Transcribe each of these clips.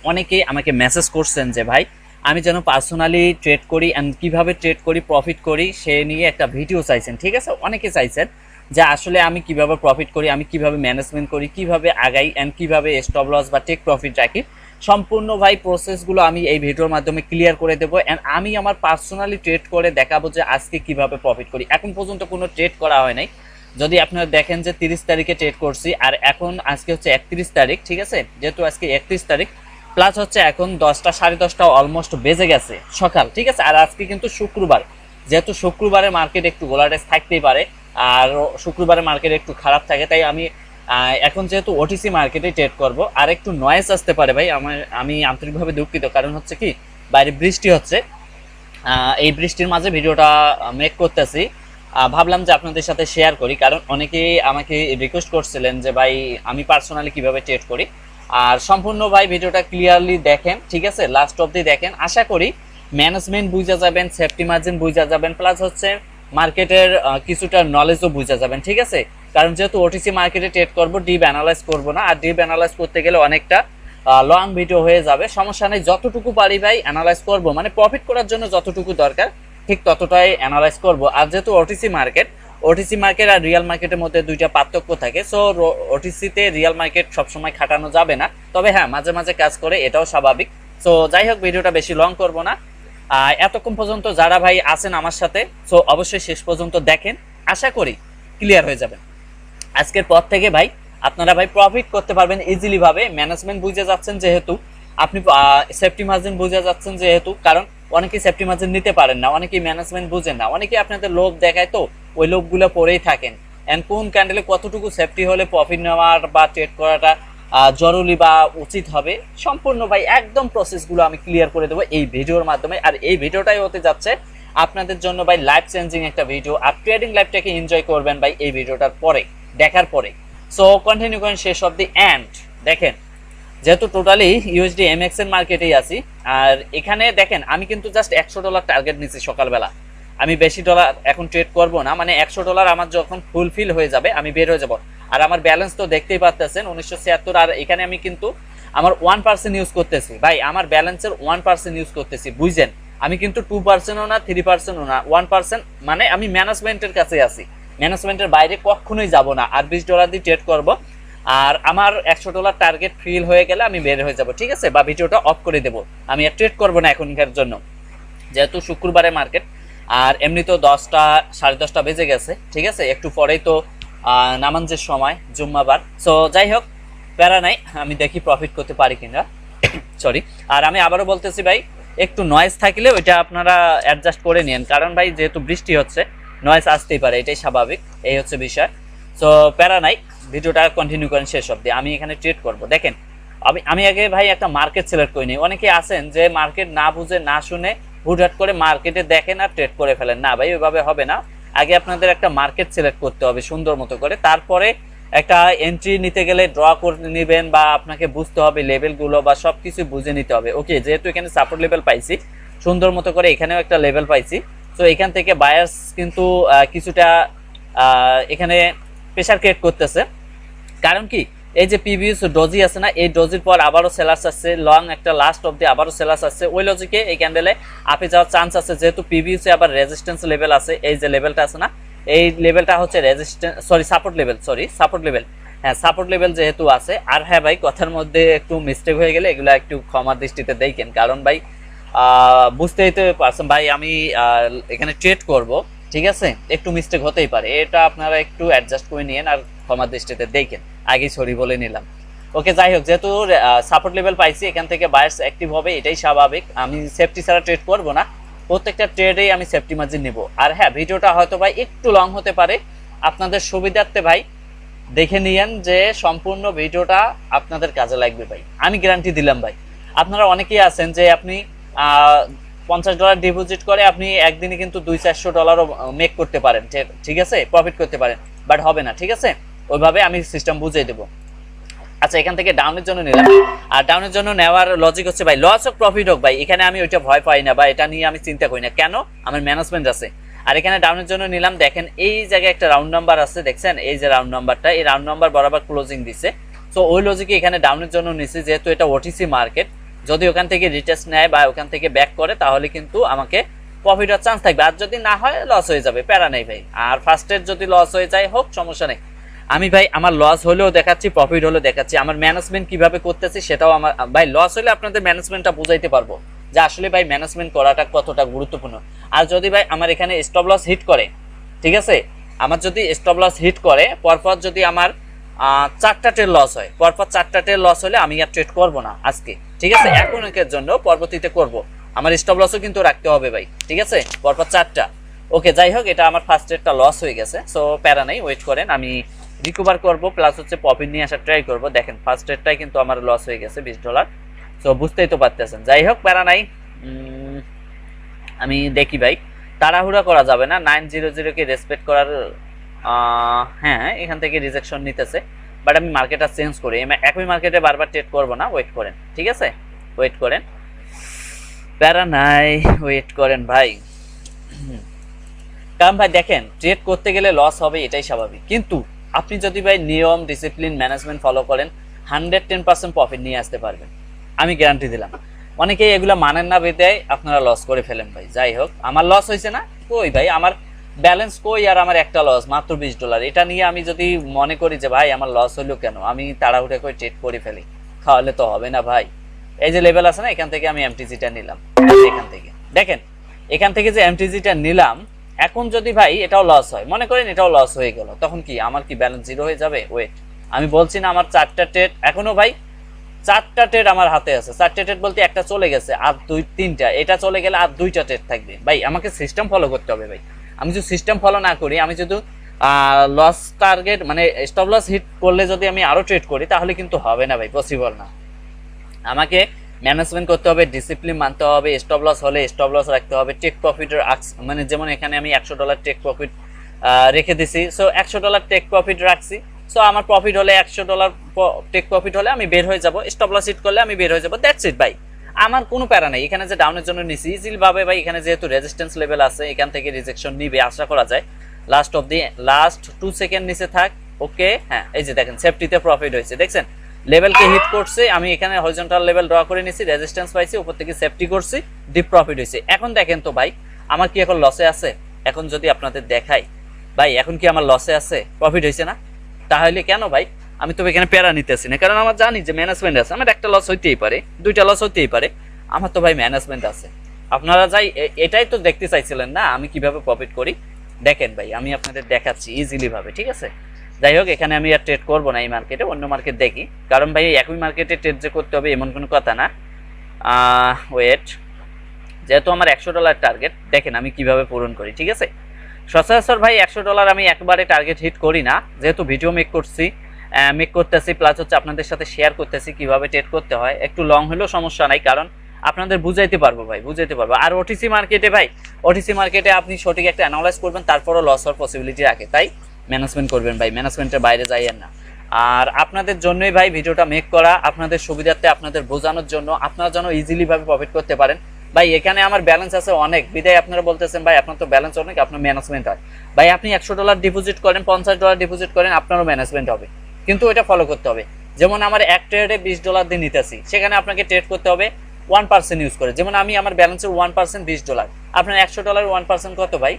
অনেকেই আমাকে মেসেজ করছেন যে ভাই আমি যেন পার্সোনালি ট্রেড করি অ্যান্ড কীভাবে ট্রেড করি প্রফিট করি সে নিয়ে একটা ভিডিও চাইছেন, ঠিক আছে। অনেকে চাইছেন যে আসলে আমি কিভাবে প্রফিট করি, আমি কিভাবে ম্যানেজমেন্ট করি, কিভাবে আগাই অ্যান্ড কিভাবে স্টপ লস বা টেক প্রফিট রাখি, সম্পূর্ণ ভাই প্রসেসগুলো আমি এই ভিডিওর মাধ্যমে ক্লিয়ার করে দেবো। অ্যান্ড আমি আমার পার্সোনালি ট্রেড করে দেখাবো যে আজকে কিভাবে প্রফিট করি। এখন পর্যন্ত কোনো ট্রেড করা হয় নাই। যদি আপনারা দেখেন যে 30 তারিখে ট্রেড করছি আর এখন আজকে হচ্ছে 31 তারিখ, ঠিক আছে। যেহেতু আজকে 31 তারিখ প্লাস হচ্ছে এখন 10টা 10:30 অলমোস্ট বেজে গেছে সকাল, ঠিক আছে। আর আজকে কিন্তু শুক্রবার, যেহেতু শুক্রবারের মার্কেট একটু ভোলাটাইজ থাকতেই পারে আর শুক্রবারের মার্কেট একটু খারাপ থাকে, তাই আমি এখন যেহেতু ওটিসি মার্কেটে ট্রেড করব আর একটু নয়েজ আসতে পারে ভাই, আমি আন্তরিকভাবে দুঃখিত। কারণ হচ্ছে কি বাইরে বৃষ্টি হচ্ছে, এই বৃষ্টির মাঝে ভিডিওটা মেক করতেছি। ভাবলাম যে আপনাদের সাথে শেয়ার করি, কারণ অনেকেই আমাকে রিকোয়েস্ট করছিলেন যে ভাই আমি পার্সোনালি কিভাবে ট্রেড করি। আর সম্পূর্ণ ভাই ভিডিওটা ক্লিয়ারলি দেখেন, ঠিক আছে, লাস্ট অবধি দেখেন। আশা করি ম্যানেজমেন্ট বুঝা যাবেন, সেফটি মার্জিন বুঝা যাবেন, প্লাস হচ্ছে মার্কেটের কিছুটা নলেজও বুঝা যাবেন, ঠিক আছে। কারণ যেহেতু ওটিসি মার্কেটে ট্রেড করবো, ডিপ অ্যানালাইজ করবো না, আর ডিপ অ্যানালাইজ করতে গেলে অনেকটা লং ভিডিও হয়ে যাবে। সমস্যা নেই, যতটুকু পারি ভাই অ্যানালাইজ করব, মানে প্রফিট করার জন্য যতটুকু দরকার ঠিক ততটাই অ্যানালাইজ করব। আর যেহেতু ওটিসি মার্কেট আর রিয়েল মার্কেটের মধ্যে দুইটা পার্থক্য থাকে, সো ওটিসিতে রিয়েল মার্কেট সবসময় খাটানো যাবে না, তবে হ্যাঁ মাঝে মাঝে কাজ করে, এটাও স্বাভাবিক। সো যাই হোক, ভিডিওটা বেশি লং করব না। এতক্ষণ পর্যন্ত যারা ভাই আছেন আমার সাথে, সো অবশ্যই শেষ পর্যন্ত দেখেন, আশা করি ক্লিয়ার হয়ে যাবেন। আজকের পর থেকে ভাই আপনারা ভাই প্রফিট করতে পারবেন ইজিলি ভাবে। ম্যানেজমেন্ট বুঝে যাচ্ছেন যেহেতু, আপনি সেফটি মার্জিন বুঝে যাচ্ছেন যেহেতু, কারণ অনেকেই সেফটি মার্জিন নিতে পারেন না, অনেকেই ম্যানেজমেন্ট বুঝেন না, অনেকেই আপনাদের লোভ দেখায়, তো ওই লোভগুলো পরেই থাকেন। এন্ড কোন ক্যান্ডেলে কতটুকু সেফটি হলে প্রফিট নেওয়ার বা ট্রেড করাটা জরুরি বা উচিত হবে, সম্পূর্ণ ভাই একদম প্রসেসগুলো আমি ক্লিয়ার করে দেবো এই ভিডিওর মাধ্যমে। আর এই ভিডিওটাই হতে যাচ্ছে আপনাদের জন্য ভাই লাইফ চেঞ্জিং একটা ভিডিও। আর ট্রেডিং লাইফটাকে এনজয় করবেন ভাই এই ভিডিওটার পরে, দেখার পরে। সো কন্টিনিউ করেন শেষ অব দি এন্ড। দেখেন, যেহেতু টোটালি ইউএসডি এমএক্স এর মার্কেটেই আছি, আর এখানে দেখেন আমি কিন্তু জাস্ট $100 টার্গেট নিচ্ছি সকালবেলা। আমি বেশি ডলার এখন ট্রেড করব না, মানে $100 আমার যখন ফুলফিল হয়ে যাবে আমি বের হয়ে যাব। আর আমার ব্যালেন্স তো দেখতেই পাচ্ছেন 1976। আর এখানে আমি কিন্তু আমার 1% ইউজ করতেছি ভাই, আমার ব্যালেন্সের 1% ইউজ করতেছি, বুঝছেন। আমি কিন্তু 2%ও না 3%ও না, 1%, মানে আমি ম্যানেজমেন্টের কাছে আছি, ম্যানেজমেন্টের বাইরে কখনোই যাব না। আর $20 দিয়ে ট্রেড করব, আর আমার $100 টার্গেট ফিল হয়ে গেলে আমি বের হয়ে যাব, ঠিক আছে, বা ভিডিওটা অফ করে দেবো। আমি আর ট্রেড করবো না এখনকার জন্য, যেহেতু শুক্রবারে মার্কেট। আর এমনি তো 10টা 10:30 বেজে গেছে, ঠিক আছে, একটু পরেই তো নামাজের সময়, জুম্মাবার। সো যাই হোক, প্যারা নাই, আমি দেখি প্রফিট করতে পারি কিনা, সরি। আর আমি আবারও বলতেছি ভাই, একটু নয়েজ থাকলে ওইটা আপনারা অ্যাডজাস্ট করে নিন, কারণ ভাই যেহেতু বৃষ্টি হচ্ছে নয়েজ আসতেই পারে, এটাই স্বাভাবিক, এই হচ্ছে বিষয়। সো প্যারা নাই, ভিডিওটা কন্টিনিউ করেন শেষ অবধি। আমি এখানে ট্রেড করব, দেখেন আমি আগে ভাই একটা মার্কেট সিলেক্ট করে নিই। অনেকে আছেন যে মার্কেট না বুঝে না শুনে হুটহাট করে মার্কেটে দেখেন আর ট্রেড করে ফেলেন, না ভাই ওইভাবে হবে না। আগে আপনাদের একটা মার্কেট সিলেক্ট করতে হবে সুন্দর মতো করে, তারপরে একটা এন্ট্রি নিতে গেলে ড্র করে নেবেন, বা আপনাকে বুঝতে হবে লেভেলগুলো বা সব কিছু বুঝে নিতে হবে। ওকে, যেহেতু এখানে সাপোর্ট লেভেল পাইছি সুন্দর মতো করে, এখানেও একটা লেভেল পাইছি, তো এখান থেকে বায়ার্স কিন্তু কিছুটা এখানে প্রেশার ক্রিয়েট করতেছে। কারণ কি, এই যে প্রিভিয়াস ডজি আছে না, এই ডজির পর আবারও সেলার্স আসছে, লং একটা লাস্ট অবধি আবারও সেলার্স আসছে, ওই লজিকে এই ক্যান্ডেলে আপে যাওয়ার চান্স আছে। যেহেতু প্রিভিয়াসে আবার রেজিস্ট্যান্স লেভেল আছে, এই যে লেভেলটা আছে না, এই লেভেলটা হচ্ছে রেজিস্ট্যান্স, সরি সাপোর্ট লেভেল, হ্যাঁ সাপোর্ট লেভেল যেহেতু আছে। আর হ্যাঁ ভাই, কথার মধ্যে একটু মিস্টেক হয়ে গেলে এগুলো একটু ক্ষমার দৃষ্টিতে দেখেন, কারণ ভাই বুঝতেই তো পারছেন ভাই, আমি এখানে ট্রেড করব, ঠিক আছে, একটু মিস্টেক হতেই পারে, এটা আপনারা একটু অ্যাডজাস্ট করে নিন আর ক্ষমার দৃষ্টিতে দেখেন, আগেই সরি বলে নিলাম। ওকে, যাই হোক, যেহেতু সাপোর্ট লেভেল পাইছি, এখান থেকে বায়ার্স অ্যাক্টিভ হবে, এটাই স্বাভাবিক। আমি সেফটি ছাড়া ট্রেড করব না, প্রত্যেকটা ট্রেডেই আমি সেফটি মার্জিন নেব। আর হ্যাঁ, ভিডিওটা হয়তো ভাই একটু লং হতে পারে, আপনাদের সুবিধার্থে ভাই দেখে নিয়েন যে সম্পূর্ণ ভিডিওটা আপনাদের কাজে লাগবে ভাই, আমি গ্যারান্টি দিলাম ভাই। আপনারা অনেকেই আছেন যে আপনি $50 ডিপোজিট করে আপনি একদিনে কিন্তু $200-400 মেক করতে পারেন, ঠিক আছে, প্রফিট করতে পারেন, বাট হবে না, ঠিক আছে। ওইভাবে আমি সিস্টেম বুঝিয়ে দেবো। আচ্ছা, এখান থেকে ডাউনের জন্য নিলাম, আর ডাউনের জন্য নেওয়ার লজিক হচ্ছে ভাই লস হোক প্রফিট হোক ভাই, এখানে আমি ওইটা ভয় পাই না বা এটা নিয়ে আমি চিন্তা করি না, কেন, আমার ম্যানেজমেন্ট আছে। আর এখানে ডাউনের জন্য নিলাম, দেখেন এই জায়গায় একটা রাউন্ড নাম্বার আছে, দেখছেন এই যে রাউন্ড নাম্বারটা, এই রাউন্ড নাম্বার বরাবর ক্লোজিং দিছে। সো ওই লজিকে এখানে ডাউনের জন্য নিছি, যেহেতু এটা ওটিসি মার্কেট, যদি ওখান থেকে রিটেস্ট নেয় বা ওখান থেকে ব্যাক করে তাহলে কিন্তু আমাকে প্রফিট হওয়ার চান্স থাকবে, আর যদি না হয় লস হয়ে যাবে, প্যারা নেই ভাই। আর ফার্স্টের যদি লস হয়ে যায় হোক, সমস্যা নেই। আমি ভাই আমার লস হলেও দেখাচ্ছি, প্রফিট হলেও দেখাচ্ছি, আমার ম্যানেজমেন্ট কিভাবে করতেছি সেটাও আমার ভাই। লস হলে আপনাদের ম্যানেজমেন্টটা বুঝাইতে পারবো যে আসলে ভাই ম্যানেজমেন্ট করাটা কতটা গুরুত্বপূর্ণ। আর যদি ভাই আমার এখানে স্টপ লস হিট করে, ঠিক আছে, আমার যদি স্টপ লস হিট করে পরপর যদি আমার 4টা ট্রেড লস হয়, পরপর 4টা ট্রেড লস হলে আমি আর ট্রেড করবো না আজকে, ঠিক আছে। এখনের জন্য পরবর্তীতে করব, আমার স্টপ লসও কিন্তু রাখতে হবে ভাই, ঠিক আছে, পরপর 4টা। ওকে, যাই হোক, এটা আমার ফার্স্ট ট্রেডটা লস হয়ে গেছে, সো প্যারা নেই, ওয়েট করেন, আমি রিকভার করবো, প্লাস হচ্ছে প্রফিট নিয়ে আসার ট্রাই করবো। দেখেন ফার্স্ট ট্রেডটাই কিন্তু আমার লস হয়ে গেছে $20, সো বুঝতেই তো পারতেছেন। যাই হোক, প্যারা নাই, আমি দেখি ভাই, তাড়াহুড়া করা যাবে না, 900 কে রেসপেক্ট করার, হ্যাঁ এখান থেকে রিজেকশন নিতেছে, বাট আমি মার্কেটটা চেঞ্জ করি, একই মার্কেটে বারবার ট্রেড করবো না, ওয়েট করেন, ঠিক আছে, ওয়েট করেন, প্যারা নাই, ওয়েট করেন ভাই। কারণ ভাই দেখেন, ট্রেড করতে গেলে লস হবে, এটাই স্বাভাবিক, কিন্তু আপনি যদি ভাই নিয়ম, ডিসিপ্লিন, ম্যানেজমেন্ট ফলো করেন 110% প্রফিট নিয়ে আসতে পারবেন, আমি গ্যারান্টি দিলাম। অনেকেই এগুলো মানেন না, বেদায় আপনারা লস করে ফেলেন ভাই। যাই হোক, আমার লস হয়েছে না, কই ভাই আমার ব্যালেন্স কই, আর আমার একটা লস মাত্র $20, এটা নিয়ে আমি যদি মনে করি যে ভাই আমার লস হলো কেন, আমি তাড়াহুড়া করে ট্রেড করে ফেলি, তাহলে তো হবে না ভাই। এই যে লেভেল আছে না, এখান থেকে আমি এমটিজিটা নিলাম, এখান থেকে দেখেন, এখান থেকে যে এমটিজিটা নিলাম, এখন যদি ভাই এটাও লস হয়, মনে করেন এটাও লস হয়ে গেল, তখন কি আমার কি ব্যালেন্স জিরো হয়ে যাবে? ওয়েট, আমি বলছি না আমার 4টা ট্রেড এখনো ভাই, 4টা ট্রেড আমার হাতে আছে, 4টা ট্রেড বলতে একটা চলে গেছে, আর 3টা, এটা চলে গেলে আর 2টা ট্রেড থাকবে ভাই। আমাকে সিস্টেম ফলো করতে হবে ভাই, আমি যদি সিস্টেম ফলো না করি, আমি যদি লস টার্গেট মানে স্টপ লস হিট করলে যদি আমি আরো ট্রেড করি, তাহলে কিন্তু হবে না ভাই, পসিবল না। আমাকে ম্যানেজমেন্ট করতে হবে, ডিসিপ্লিন মানতে হবে, স্টপ লস হলে স্টপ লস রাখতে হবে, টেক প্রফিটের মানে যেমন এখানে আমি $100 টেক প্রফিট রেখে দিছি, সো $100 টেক প্রফিট রাখছি, সো আমার প্রফিট হলে $100 টেক প্রফিট হলে আমি বের হয়ে যাব, স্টপ লস হিট করলে আমি বের হয়ে যাব, দ্যাটস ইট ভাই। আমার কোনো প্যারা নেই, এখানে যে ডাউনের জন্য নিছি ইজিলি ভাবে ভাই, এখানে যেহেতু রেজিস্ট্যান্স লেভেল আছে, এখান থেকে রিজেকশন নিবে আশা করা যায়, লাস্ট 2 সেকেন্ড নিচে থাক, ওকে, হ্যাঁ এই যে দেখেন সেফটিতে প্রফিট হয়েছে, দেখছেন লেভেলকে হিট করছে, আমি এখানে হরিজন্টাল লেভেল ড্র করে নিছি, রেজিস্ট্যান্স পাইছি, উপর থেকে সেফটি করছি, ডিপ প্রফিট হয়েছে। এখন দেখেন তো ভাই, আমার কি এখন লসে আছে? এখন যদি আপনাদের দেখাই ভাই, এখন কি আমার লসে আছে? প্রফিট হয়েছে না? তাহলে কেন ভাই আমি তো এখানে প্যারা নিতেছি না, কারণ আমার জানি যে ম্যানেজমেন্ট আছে, আমার একটা লস হইতেই পারে, 2টা লস হইতেই পারে, আমার তো ভাই ম্যানেজমেন্ট আছে। আপনারা যাই এটাই তো দেখতে চাইছিলেন না, আমি কিভাবে প্রফিট করি, দেখেন ভাই আমি আপনাদের দেখাচ্ছি ইজিলি ভাবে, ঠিক আছে। যাই হোক, এখানে আমি আর ট্রেড করবো না এই মার্কেটে, অন্য মার্কেট দেখি, কারণ ভাই একই মার্কেটে ট্রেড যে করতে হবে এমন কোনো কথা না। ওয়েট, যেহেতু আমার $100 টার্গেট, দেখেন আমি কিভাবে পূরণ করি, ঠিক আছে। সচরাচর ভাই $100 আমি একবারে টার্গেট হিট করি না, যেহেতু ভিডিও মেক করতেছি, প্লাস হচ্ছে আপনাদের সাথে শেয়ার করতেছি কিভাবে ট্রেড করতে হয়, একটু লং হলেও সমস্যা নাই, কারণ আপনাদের বুঝাইতে পারবো ভাই, বুঝাইতে পারবো। আর ওটিসি মার্কেটে ভাই, ওটিসি মার্কেটে আপনি সঠিক একটা অ্যানালাইজ করবেন, তারপরও লস হওয়ার পসিবিলিটি রাখে, তাই ম্যানেজমেন্ট করবেন ভাই, ম্যানেজমেন্টের বাইরে যাইয়েন না। আর আপনাদের জন্যই ভাই ভিডিওটা মেক করা, আপনাদের সুবিধার্থে, আপনাদের বোঝানোর জন্য, আপনারা যেন ইজিলি ভাবে প্রফিট করতে পারেন ভাই। এখানে আমার ব্যালেন্স আছে অনেক, বিদায় আপনারা বলতেছেন ভাই আপনার তো ব্যালেন্স অনেক, আপনার ম্যানেজমেন্ট হয় ভাই। আপনি $100 ডিপোজিট করেন, $50 ডিপোজিট করেন, আপনারও ম্যানেজমেন্ট হবে, কিন্তু এটা ফলো করতে হবে। যেমন আমার এক ট্রেডে $20 দিয়ে নিতেছি, সেখানে আপনাকে ট্রেড করতে হবে 1% ইউজ করে, যেমন আমি আমার ব্যালেন্সের 1% $20, আপনার $100 1% কত ভাই?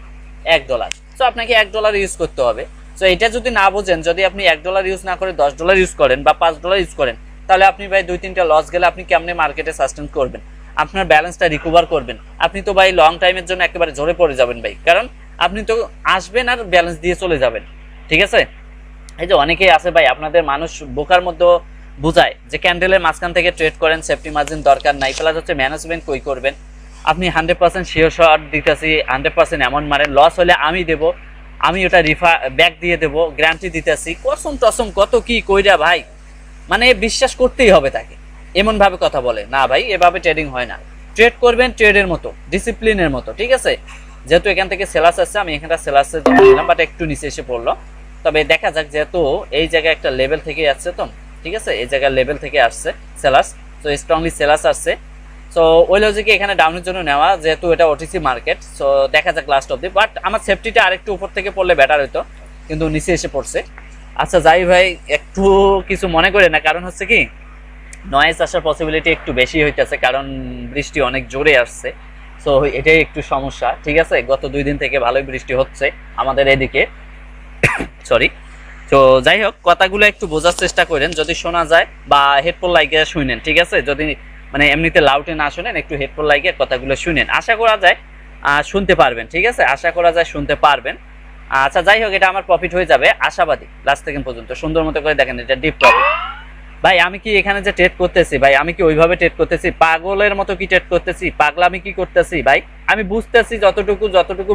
$1, সো আপনাকে $1 ইউজ করতে হবে। সো এটা যদি না বোঝেন, যদি আপনি $1 ইউজ না করে $10 ইউজ করেন বা $5 ইউজ করেন, তাহলে আপনি ভাই 2-3টা লস গেলে আপনি কেমনে মার্কেটে সাস্টেন করবেন, আপনার ব্যালেন্সটা রিকভার করবেন? আপনি তো ভাই লং টাইমের জন্য একেবারে ঝরে পড়ে যাবেন ভাই, কারণ আপনি তো আসবেন আর ব্যালেন্স দিয়ে চলে যাবেন, ঠিক আছে। এই যে অনেকেই আছে ভাই, আপনাদের মানুষ বোকার মধ্যে বুঝায় যে ক্যান্ডেলের মাঝখান থেকে ট্রেড করেন, সেফটি মার্জিন দরকার নাই, প্লাস হচ্ছে ম্যানেজমেন্ট কই করবেন, আপনি 100% শিওর শট দিতেছি, 100% অ্যামাউন্ট মারেন, লস হলে আমি দেবো, আমি ওটা ব্যাক দিয়ে দেবো, গ্যারান্টি দিতেছি, কসম টসম কত কি কইরা ভাই, মানে বিশ্বাস করতেই হবে তাকে, এমন ভাবে কথা বলে না ভাই, এভাবে ট্রেডিং হয় না। ট্রেড করবেন ট্রেডের মতো, ডিসিপ্লিনের মতো, ঠিক আছে। যেহেতু এখান থেকে সেলাস আসছে, আমি এখানটা সেলাসের জন্য নিলাম, বাট একটু নিচে এসে পড়লো, তবে দেখা যাক, যেহেতু এই জায়গায় একটা লেভেল থেকে আসছে তো, ঠিক আছে, এই জায়গার লেভেল থেকে আসছে সেলাস, তো স্ট্রংলি সেলাস আসছে, সো ওই লজিকে এখানে ডাউনের জন্য নেওয়া, যেহেতু এটা ওটিসি মার্কেট, সো দেখা যাক লাস্ট অব্দি। বাট আমার সেফটিটা আরেকটু উপর থেকে পড়লে বেটার হতো, কিন্তু নিচে এসে পড়ছে। আচ্ছা যাই ভাই, একটু কিছু মনে করে না, কারণ হচ্ছে কি নয়েজ আসার পসিবিলিটি একটু বেশি হইতেছে, কারণ বৃষ্টি অনেক জোরে আসছে। সো এটাই একটু সমস্যা, ঠিক আছে। গত 2 দিন থেকে ভালোই বৃষ্টি হচ্ছে আমাদের এদিকে, সরি। তো যাই হোক, কথাগুলো একটু বোঝার চেষ্টা করেন, যদি শোনা যায় বা হেডফোন লাগিয়ে শুনেন, ঠিক আছে। যদি মানে এমনিতে লাউডে না শুনেন, একটু হেডফোন লাগিয়ে কথাগুলো শুনেন, আশা করা যায় শুনতে পারবেন, ঠিক আছে। আশা করা যায় শুনতে পারবেন। আচ্ছা যাই হোক, এটা আমার প্রফিট হয়ে যাবে আশাবাদী। লাস্ট সেকেন্ড পর্যন্ত সুন্দর মতো করে দেখেন, এটা ডিপ প্রফিট। ভাই আমি কি এখানে যে ট্রেড করতেছি ভাই, আমি কি ওইভাবে ট্রেড করতেছি? পাগলের মতো কি ট্রেড করতেছি? পাগলামি কি করতেছি ভাই? আমি বুঝতেছি যতটুকু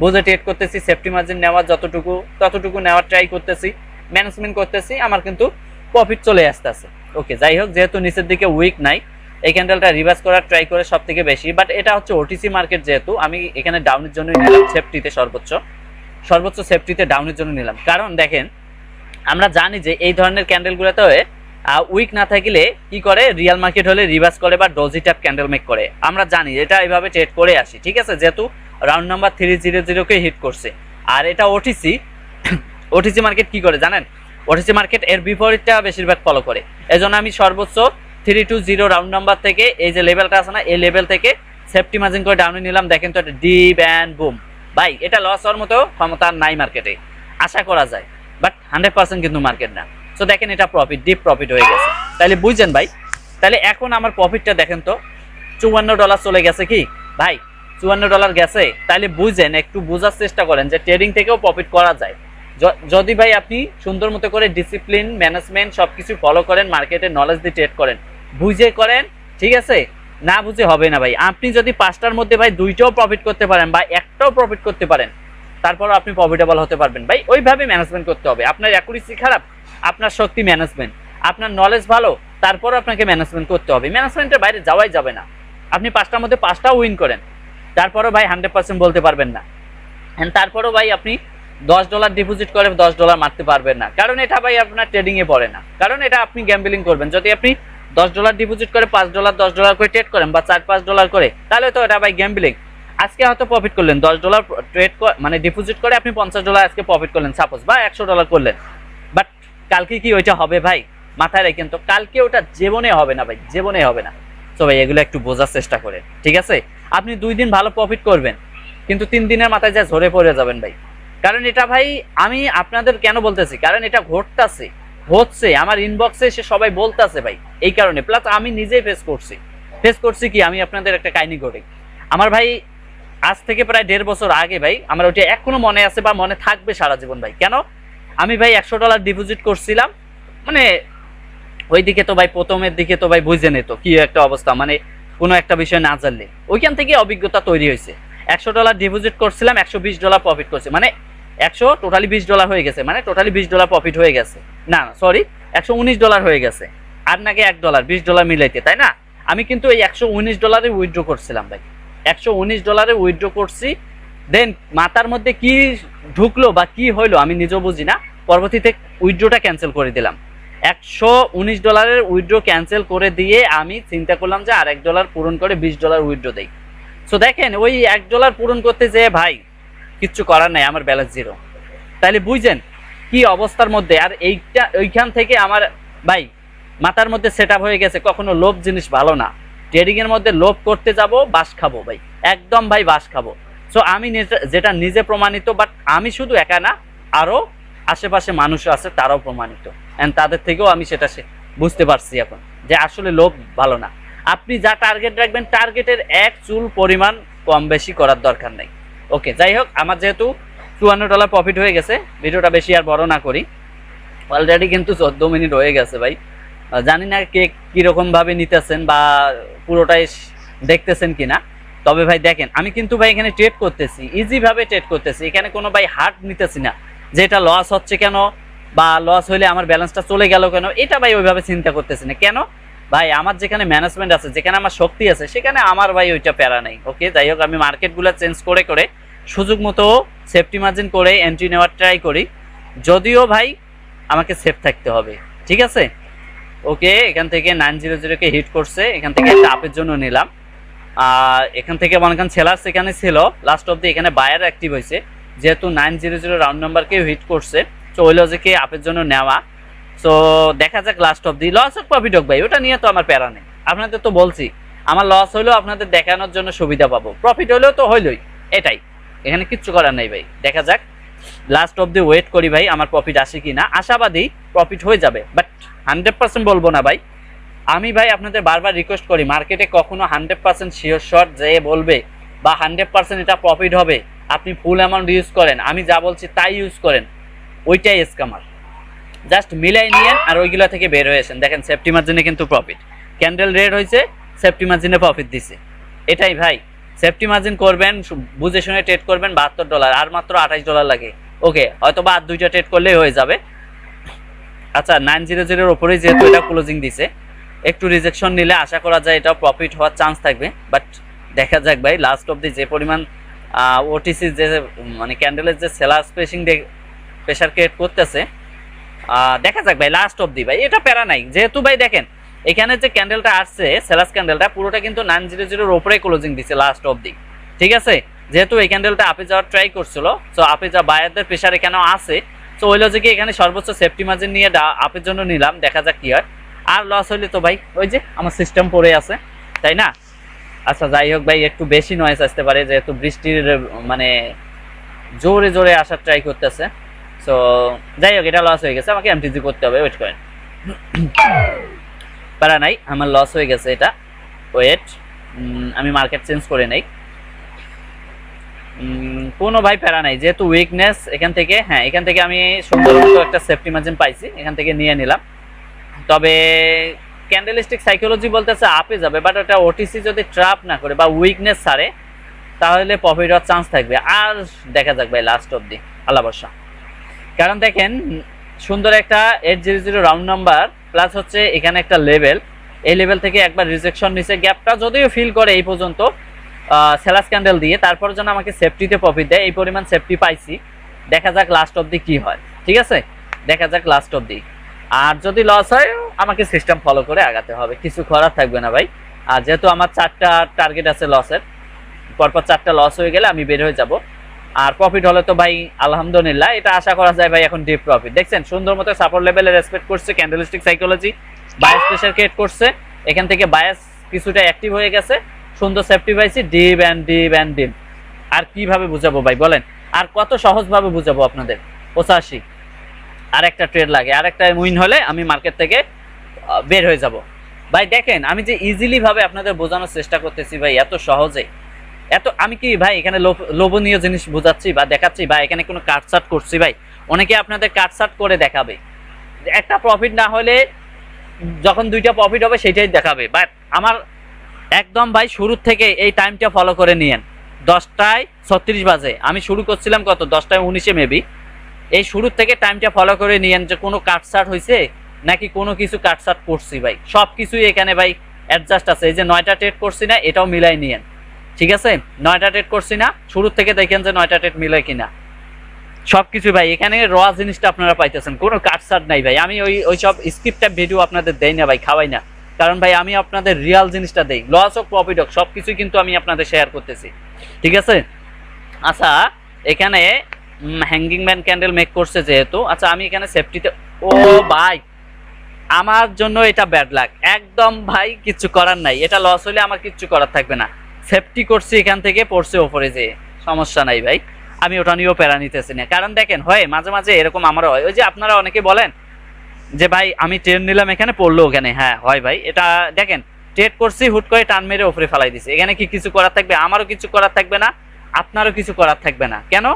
বোঝে ট্রেড করতেছি, সেফটি মার্জিন নেওয়ার ততটুকু নেওয়ার ট্রাই করতেছি, ম্যানেজমেন্ট করতেছি, আমার কিন্তু প্রফিট চলে আসতেছে। ওকে, যাই হোক, যেহেতু নিচের দিকে উইক নাই, এই ক্যান্ডেলটা রিভার্স করার ট্রাই করে সব থেকে বেশি, বাট এটা হচ্ছে ওটিসি মার্কেট, যেহেতু আমি এখানে ডাউনের জন্য নিলাম, সেফটিতে সর্বোচ্চ সেফটিতে ডাউনের জন্য নিলাম। কারণ দেখেন, আমরা জানি যে এই ধরনের ক্যান্ডেলগুলোতে উইক না থাকলে কি করে, রিয়াল মার্কেট হলে রিভার্স করে বা ডজি ট্যাপ ক্যান্ডেল মেক করে, আমরা জানি এটা এইভাবে ট্রেড করে আসি, ঠিক আছে। যেহেতু রাউন্ড নাম্বার 300 কে হিট করছে, আর এটা ওটিসি মার্কেট কি করে জানেন? ওটিসি মার্কেট এর বিপরীতটা বেশিরভাগ ফলো করে। এজন্য আমি সর্বোচ্চ 320 রাউন্ড নাম্বার থেকে এই যে লেভেলটা আছে না, এই লেভেল থেকে সেফটি মার্জিন করে ডাউনে নিলাম। দেখেন তো, এটা ডিপ অ্যান্ড বুম ভাই, এটা লস হওয়ার মতো ক্ষমতা নাই মার্কেটে, আশা করা যায়, বাট 100% কিন্তু মার্কেট না। সো দেখেন, এটা প্রফিট, ডিপ প্রফিট হয়ে গেছে, তাহলে বুঝছেন ভাই। তাহলে এখন আমার প্রফিটটা দেখেন তো, $54 চলে গেছে কি ভাই? $54 গেছে। তাহলে বুঝেন, একটু বোঝার চেষ্টা করেন যে ট্রেডিং থেকেও প্রফিট করা যায়, যদি ভাই আপনি সুন্দর মতো করে ডিসিপ্লিন, ম্যানেজমেন্ট সবকিছু ফলো করেন, মার্কেটের নলেজ দিয়ে ট্রেড করেন, বুঝে করেন, ঠিক আছে। না বুঝে হবে না ভাই। আপনি যদি 5টার মধ্যে ভাই 2টাও প্রফিট করতে পারেন বা একটাও প্রফিট করতে পারেন, তারপর আপনি প্রফিটেবল হতে পারবেন ভাই। ওইভাবে ম্যানেজমেন্ট করতে হবে। আপনার অ্যাকুরেসি খারাপ, আপনার শক্তি ম্যানেজমেন্ট, আপনার নলেজ ভালো, তারপর আপনাকে ম্যানেজমেন্ট করতে হবে। ম্যানেজমেন্টের বাইরে যাওয়াই যাবে না। আপনি 5টার মধ্যে 5টাও উইন করেন, তারপরও ভাই 100% বলতে পারবেন না। তারপরও ভাই আপনি $10 ডিপোজিট করে $10 মারতে পারবেন না, কারণ এটা ভাই আপনার ট্রেডিং এ পড়ে না, কারণ এটা আপনি গ্যাম্বলিং করবেন। যদি আপনি $10 ডিপোজিট করে $5 $10 করে ট্রেড করেন বা $4-5 করে, তাহলে তো এটা ভাই গ্যাম্বলিং। আজকে হয়তো প্রফিট করলেন, $10 ট্রেড মানে ডিপোজিট করে আপনি $50 আজকে প্রফিট করলেন সাপোজ, বা $100 করলেন, বাট কালকে কি ওইটা হবে ভাই? মাথায় রাখেন তো, কালকে ওটা জীবনে হবে না ভাই, জীবনে হবে না। তো ভাই এগুলো একটু বোঝার চেষ্টা করেন, ঠিক আছে। আপনি 2 দিন ভালো প্রফিট করবেন, কিন্তু 3 দিনের মাথায় যা ঝরে পড়ে যাবেন ভাই। কারণ এটা ভাই আমি আপনাদের কেন বলতেছি, কারণ এটা হচ্ছে আমার ইনবক্সে এসে সবাই বলতেছে ভাই, এই কারণে। প্লাস আমি নিজেই ফেস করছি কি, আমি আপনাদের একটা কাহিনী ঘটে। আমার ভাই আজ থেকে প্রায় 1.5 বছর আগে ভাই, আমার ওইটা এখনো মনে আছে বা মনে থাকবে সারা জীবন ভাই। কেন? আমি ভাই $100 ডিপোজিট করছিলাম, মানে ওইদিকে তো ভাই প্রথমের দিকে তো ভাই বুঝে নিত কি একটা অবস্থা, মানে কোনো একটা বিষয় না জানলে ওইখান থেকে অভিজ্ঞতা তৈরি হয়েছে। $100 ডিপোজিট করছিলাম, $120 প্রফিট করছে, মানে টোটালি $20 হয়ে গেছে, মানে টোটালি $20 প্রফিট হয়ে গেছে। না সরি, $119 হয়ে গেছে, আর নাকি $1 $20 মিলাইতে, তাই না? আমি কিন্তু এই $119 উইথড্র করছিলাম ভাই, $119 উইথড্র করছি। দেন মাথার মধ্যে কি ঢুকলো বা কি হইলো আমি নিজেও বুঝি না, পরবর্তীতে উইথড্রটা ক্যান্সেল করে দিলাম। $119 উইথড্র ক্যান্সেল করে দিয়ে আমি চিন্তা করলাম যে আর $1 পূরণ করে $20 উইথড্র দেই। সো দেখেন, ওই $1 পূরণ করতে যেয়ে ভাই কিচ্ছু করার নাই, আমার ব্যালেন্স 0। তাহলে বুঝছেন কি অবস্থার মধ্যে। আর ওইখান থেকে আমার ভাই মাথার মধ্যে সেট আপ হয়ে গেছে, কখনো লোভ জিনিস ভালো না। ট্রেডিং এর মধ্যে লোভ করতে যাব, বাস খাবো ভাই, একদম ভাই বাস খাবো। সো আমি যেটা নিজে প্রমাণিত, বাট আমি শুধু একা না, আরো আশেপাশে মানুষ আছে তারাও প্রমাণিত, এন্ড তাদের থেকেও আমি সেটা বুঝতে পারছি এখন যে আসলে লোভ ভালো না। আপনি যা টার্গেট রাখবেন, টার্গেটের 1 চুল পরিমাণ কম বেশি করার দরকার নেই। ওকে, যাই হোক, আমার যেহেতু $54 প্রফিট হয়ে গেছে, ভিডিওটা বেশি আর বড় না করি। অলরেডি কিন্তু 14 মিনিট হয়ে গেছে ভাই। জানি না কে কিরকম ভাবে নিতেছেন বা পুরোটাই দেখতেছেন কিনা। তবে ভাই দেখেন, আমি কিন্তু ভাই এখানে ট্রেড করতেছি, ইজি ভাবে ট্রেড করতেছি, এখানে কোনো ভাই হার্ড নিতেছি না যে এটা লস হচ্ছে কেন বা লস হইলে আমার ব্যালেন্সটা চলে গেল কেন, এটা ভাই ওইভাবে চিন্তা করতেছি না। কেন ভাই, আমার যেখানে ম্যানেজমেন্ট আছে, যেখানে আমার শক্তি আছে, সেখানে আমার ভাই ওইটা প্যারা নেই। ওকে, যাই হোক, আমি মার্কেটগুলো চেঞ্জ করে সুযোগ মতো সেফটি মার্জিন করে এন্ট্রি নেওয়ার ট্রাই করি, যদিও ভাই আমাকে সেফ থাকতে হবে, ঠিক আছে। ওকে, এখান থেকে 900 কে হিট করছে, এখান থেকে একটা আপের জন্য নিলাম। এখান থেকে মনে করেন সেলার সেখানে ছিল, লাস্ট অব্দি এখানে বায়ার অ্যাক্টিভ হয়েছে, যেহেতু 900 রাউন্ড নাম্বারকে হিট করছে, তো ওই লজিকে আপের জন্য নেওয়া। সো দেখা যাক লাস্ট অব দি লস হোক প্রফিট হোক ভাই, ওটা নিয়ে তো আমার প্যারা নেই। আপনাদের তো বলছি আমার লস হইলেও আপনাদের দেখানোর জন্য সুবিধা পাবো, প্রফিট হইলেও তো হইলই, এটাই, এখানে কিচ্ছু করার নাই ভাই। দেখা যাক লাস্ট অব দি ওয়েট করি ভাই আমার প্রফিট আসে কি না। আশাবাদী প্রফিট হয়ে যাবে, বাট 100% বলবো না ভাই। আমি ভাই আপনাদের বারবার রিকোয়েস্ট করি, মার্কেটে কখনো 100% শিওর শট যে বলবে বা 100% এটা প্রফিট হবে আপনি ফুল অ্যামাউন্ট ইউজ করেন, আমি যা বলছি তাই ইউজ করেন, ওইটাই স্ক্যামার। জাস্ট মিলাই নিয়েন আর ওইগুলো থেকে বের হয়ে আসেন। দেখেন সেফটি মার্জিনে কিন্তু প্রফিট, ক্যান্ডেল রেড হয়েছে, সেফটি মার্জিনে প্রফিট দিছে, এটাই ভাই। সেফটি মার্জিন করবেন, বুঝে শুনে ট্রেড করবেন। $72 আর মাত্র $28 লাগে, ওকে, হয়তো বা আর দুইটা ট্রেড করলেই হয়ে যাবে। আচ্ছা 900 ওপরেই যেহেতু এটা ক্লোজিং দিছে, একটু রিজেকশন নিলে আশা করা যায় এটা প্রফিট হওয়ার চান্স থাকবে, বাট দেখা যাক ভাই লাস্ট অব দি যে পরিমাণ ওটিসি যে মানে ক্যান্ডেলের যে সেলার স্পেসিং প্রেশার ক্রিয়েট করতেছে, দেখা যাক ভাই লাস্ট অব দি ভাই, এটা প্যারা নাই। যেহেতু ভাই দেখেন এখানে যে ক্যান্ডেলটা আসছে সেলার্স ক্যান্ডেলটা পুরোটা কিন্তু 900 ওপরে ক্লোজিং দিছে লাস্ট অব দি, ঠিক আছে। যেহেতু এই ক্যান্ডেলটা আপে যাওয়ার ট্রাই করছিল, সো আপে যা বায়ারদের প্রেশার এখানেও আছে, সো ওই লজিকে এখানে সর্বোচ্চ সেফটি মার্জিন নিয়ে আপের জন্য নিলাম, দেখা যাক কি হয়। আর লস হইলে তো ভাই ওই যে আমার সিস্টেম পড়ে আছে, তাই না। আচ্ছা যাই হোক ভাই, একটু বেশি নয়েজ আসতে পারে যেহেতু বৃষ্টির মানে জোরে জোরে আসার ট্রাই করতেছে। সো যাই হোক এটা লস হয়ে গেছে, আমাকে এমটিজি করতে হবে, ওয়েট করেন, পারা নাই, আমার লস হয়ে গেছে এটা, ওয়েট, আমি মার্কেট চেঞ্জ করে নেই, কোনো ভাই প্যারা নাই। যেহেতু উইকনেস এখান থেকে, হ্যাঁ এখান থেকে আমি সুন্দর মতো একটা সেফটি মার্জিন পাইছি, এখান থেকে নিয়ে নিলাম। তবে ক্যান্ডেলস্টিক সাইকোলজি বলতেছে আপে যাবে, বাট ওটা ওটিসি যদি ট্র্যাপ না করে বা উইকনেস ছাড়ে তাহলে প্রফিট হওয়ার চান্স থাকবে। আর দেখা যাক ভাই লাস্ট অবধি, আল্লাহ ভরসা। কারণ দেখেন সুন্দর একটা 800 রাউন্ড নাম্বার প্লাস হচ্ছে এখানে একটা লেভেল, এই লেভেল থেকে একবার রিজেকশন নিচে, গ্যাপটা যদিও ফিল করে এই পর্যন্ত সেলার্স ক্যান্ডেল দিয়ে, তারপর যেন আমাকে সেফটিতে প্রফিট দেয়, এই পরিমাণ সেফটি পাইছি। দেখা যাক লাস্ট অবধি কি হয়, ঠিক আছে, দেখা যাক লাস্ট অবধি। আর যদি লস হয় আমাকে সিস্টেম ফলো করে আগাতে হবে, কিছু করার থাকবে না ভাই। আর যেহেতু আমার 4টা টার্গেট আছে লসের, পরপর 4টা লস হয়ে গেলে আমি বের হয়ে যাব। আর প্রফিট হলে তো ভাই আলহামদুলিল্লাহ, এটা আশা করা যায় ভাই এখন ডিপ প্রফিট। দেখছেন সুন্দর মতো সাপোর্ট লেভেলে রেসপেক্ট করছে, candlestick psychology bias pressure create করছে, এখান থেকে বায়াস কিছুটা অ্যাক্টিভ হয়ে গেছে, সুন্দর সেফটি পাইছি, deep and deep and deep. আর কিভাবে বুঝাবো ভাই বলেন, আর কত সহজভাবে বুঝাবো আপনাদের। 85 আর একটা ট্রেড লাগে, আর একটা উইন হলে আমি মার্কেট থেকে বের হয়ে যাব ভাই। দেখেন আমি যে ইজিলি ভাবে আপনাদের বোঝানোর চেষ্টা করতেছি ভাই, এত সহজে, এত আমি কি ভাই এখানে লোভনীয় জিনিস বোঝাচ্ছি বা দেখাচ্ছি বা এখানে কোনো কাটসাট করছি ভাই? অনেকে আপনাদের কাটসাট করে দেখাবে, একটা প্রফিট না হলে যখন দুইটা প্রফিট হবে সেটাই দেখাবে। বাট আমার একদম ভাই শুরুর থেকে এই টাইমটা ফলো করে নিয়েন। 10:36 বাজে আমি শুরু করছিলাম, কত 10:19 মেবি। এই শুরুর থেকে টাইমটা ফলো করে নিয়েন যে কোনো কাটসাট হয়েছে নাকি কোনো কিছু কাটসাট করছি ভাই, সব কিছুই এখানে ভাই অ্যাডজাস্ট আছে। এই যে 9টা ট্রেড করছি না, এটাও মিলাই নিয়েন, ঠিক আছে। 9টা ট্রেড করছি না, শুরুর থেকে দেখেন যে 9টা ট্রেড মিলে কিনা, সবকিছু ভাই এখানে র জিনিসটা আপনারা পাইতেছেন, কোনো কাটসাট নাই ভাই। আমি ওই সব স্ক্রিপ্ট টাইপ ভিডিও আপনাদের দেই না ভাই, খাওয়াই না, কারণ ভাই আমি আপনাদের রিয়াল জিনিসটা দেই, লস হোক প্রফিট হোক সবকিছুই কিন্তু আমি আপনাদের শেয়ার করতেছি, ঠিক আছে। আচ্ছা এখানে হ্যাঙ্গিং ম্যান ক্যান্ডেল মেক করছে যেহেতু, আচ্ছা আমি এখানে সেফটিতে, ও ভাই আমার জন্য এটা ব্যাড লাক একদম ভাই, কিচ্ছু করার নাই, এটা লস হলে আমার কিচ্ছু করার থাকবে না। সেফটি করছি এখান থেকে, পড়ছে ওপরে, যে সমস্যা নাই ভাই, আমি ওটা নিয়েও প্যারা নিতেছি না। কারণ দেখেন হয় মাঝে মাঝে এরকম আমারও হয়, ওই যে আপনারা অনেকে বলেন যে ভাই আমি ট্রেড নিলাম এখানে পড়লো ওখানে, হ্যাঁ হয় ভাই, এটা দেখেন ট্রেড করছি হুট করে টান মেরে ওপরে ফেলাই দিছে, এখানে কি কিছু করার থাকবে? আমারও কিছু করার থাকবে না, আপনারও কিছু করার থাকবে না। কেন?